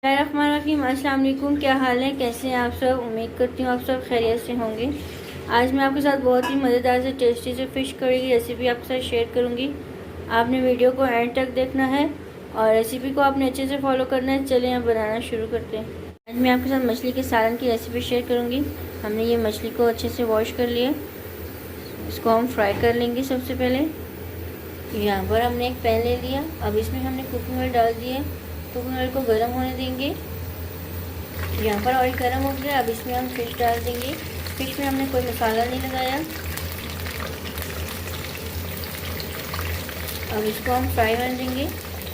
बिस्मिल्लाहिर्रहमानिर्रहीम। अस्सलाम वालेकुम। क्या हाल है, कैसे हैं आप सब? उम्मीद करती हूँ आप सब खैरियत से होंगे। आज मैं आपके साथ बहुत ही मज़ेदार से टेस्टी से फ़िश करी की रेसिपी आपके साथ शेयर करूँगी। आपने वीडियो को एंड तक देखना है और रेसिपी को आपने अच्छे से फॉलो करना है। चलिए अब बनाना शुरू करते हैं। आज मैं आपके साथ मछली के सालन की रेसिपी शेयर करूँगी। हमने ये मछली को अच्छे से वॉश कर लिया, इसको हम फ्राई कर लेंगे। सबसे पहले यहाँ पर हमने एक पैन ले लिया। अब इसमें हमने कुकिंग ऑयल डाल दिया। कुकिंग ऑयल को गर्म होने देंगे। यहाँ पर ऑयल गर्म हो गया। अब इसमें हम फिश डाल देंगे। फिश में हमने कोई मसाला नहीं लगाया। अब इसको हम फ्राई होने देंगे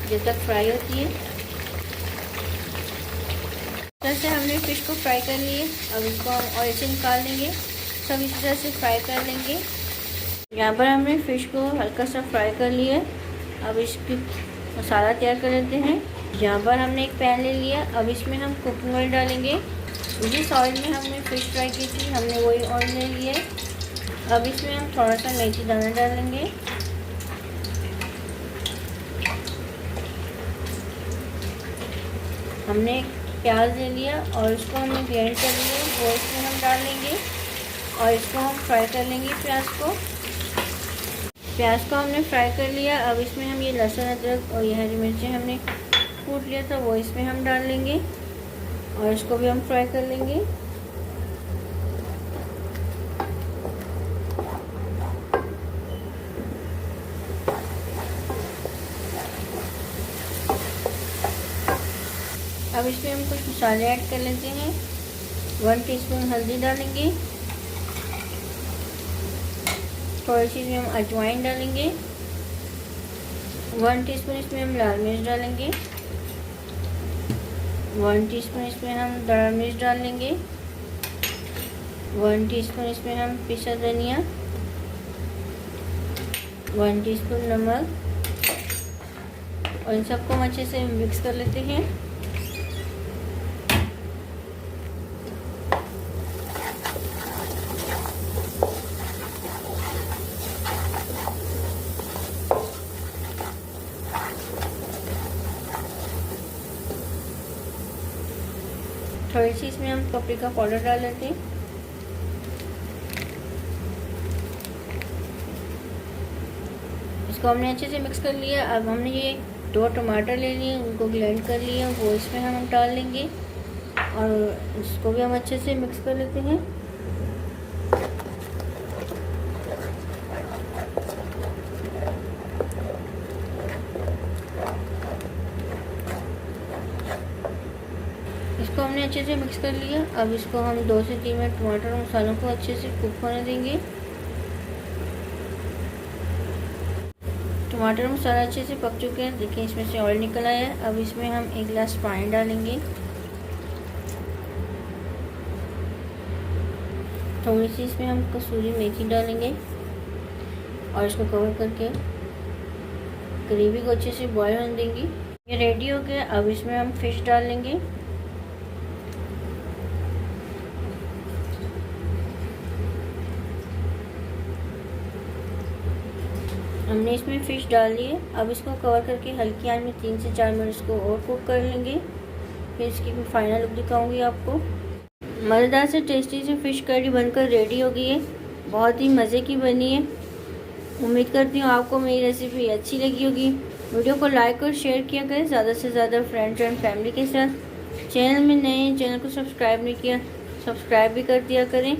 जब तक फ्राई होती है। इस तरह से हमने फिश को फ्राई कर लिए। अब इसको हम ऑयल से निकाल लेंगे। सब इस तरह से फ्राई कर लेंगे। यहाँ पर हमने फ़िश को हल्का सा फ्राई कर लिया। अब इसकी मसाला तैयार कर लेते हैं। यहाँ पर हमने एक पैन ले लिया। अब इसमें हम कुकिंग ऑयल डालेंगे। जिस ऑयल में हमने फ़िश फ्राई की थी हमने वही ऑयल ले लिया। अब इसमें हम थोड़ा सा मेथी दाना डालेंगे। हमने प्याज ले लिया और इसको हमने ग्राइंड कर लिया, वो इसमें हम डाल लेंगे और इसको हम फ्राई कर लेंगे। प्याज को हमने फ्राई कर लिया। अब इसमें हम ये लहसुन अदरक और ये हरी मिर्चें हमने कूट लिया था वो इसमें हम डाल लेंगे और इसको भी हम फ्राई कर लेंगे। अब इसमें हम कुछ मसाले ऐड कर लेते हैं। 1 टीस्पून हल्दी डालेंगे, थोड़ी सी इसमें हम अजवाइन डालेंगे। 1 टीस्पून इसमें हम लाल मिर्च डालेंगे। 1 टीस्पून इसमें हम दड़ा मिर्च डाल लेंगे। 1 टीस्पून इसमें हम पिसा धनिया, 1 टीस्पून नमक और इन सबको हम अच्छे से मिक्स कर लेते हैं। थोड़ी सी इसमें हम पपरिका पाउडर डाल लेते हैं। इसको हमने अच्छे से मिक्स कर लिया। अब हमने ये 2 टमाटर ले लिए, उनको ग्राइंड कर लिया, वो इसमें हम डाल लेंगे और इसको भी हम अच्छे से मिक्स कर लेते हैं। इसको हमने अच्छे से मिक्स कर लिया। अब इसको हम 2 से 3 मिनट टमाटर और मसालों को अच्छे से कुक होने देंगे। टमाटर और मसाला अच्छे से पक चुके हैं। देखिए इसमें से ऑयल निकल आया है। अब इसमें हम 1 गिलास पानी डालेंगे। थोड़ी सी इसमें हम कसूरी मेथी डालेंगे और इसको कवर करके ग्रेवी को अच्छे से बॉयल होने देंगे। ये रेडी हो गया। अब इसमें हम फिश डाल लेंगे। हमने इसमें फ़िश डाल ली है। अब इसको कवर करके हल्की आंच में 3 से 4 मिनट इसको और कुक कर लेंगे। फिर इसकी मैं फाइनल लुक दिखाऊंगी आपको। मज़ेदार से टेस्टी से फ़िश करी बनकर रेडी हो गई है। बहुत ही मज़े की बनी है। उम्मीद करती हूँ आपको मेरी रेसिपी अच्छी लगी होगी। वीडियो को लाइक और शेयर किया करें ज़्यादा से ज़्यादा फ्रेंड्स एंड फैमिली के साथ। चैनल में नए हैं, चैनल को सब्सक्राइब नहीं किया, सब्सक्राइब भी कर दिया करें।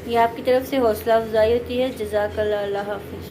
ये आपकी तरफ से हौसला अफजाई होती है। जज़ाकल्लाह। अल्लाह हाफ़िज़।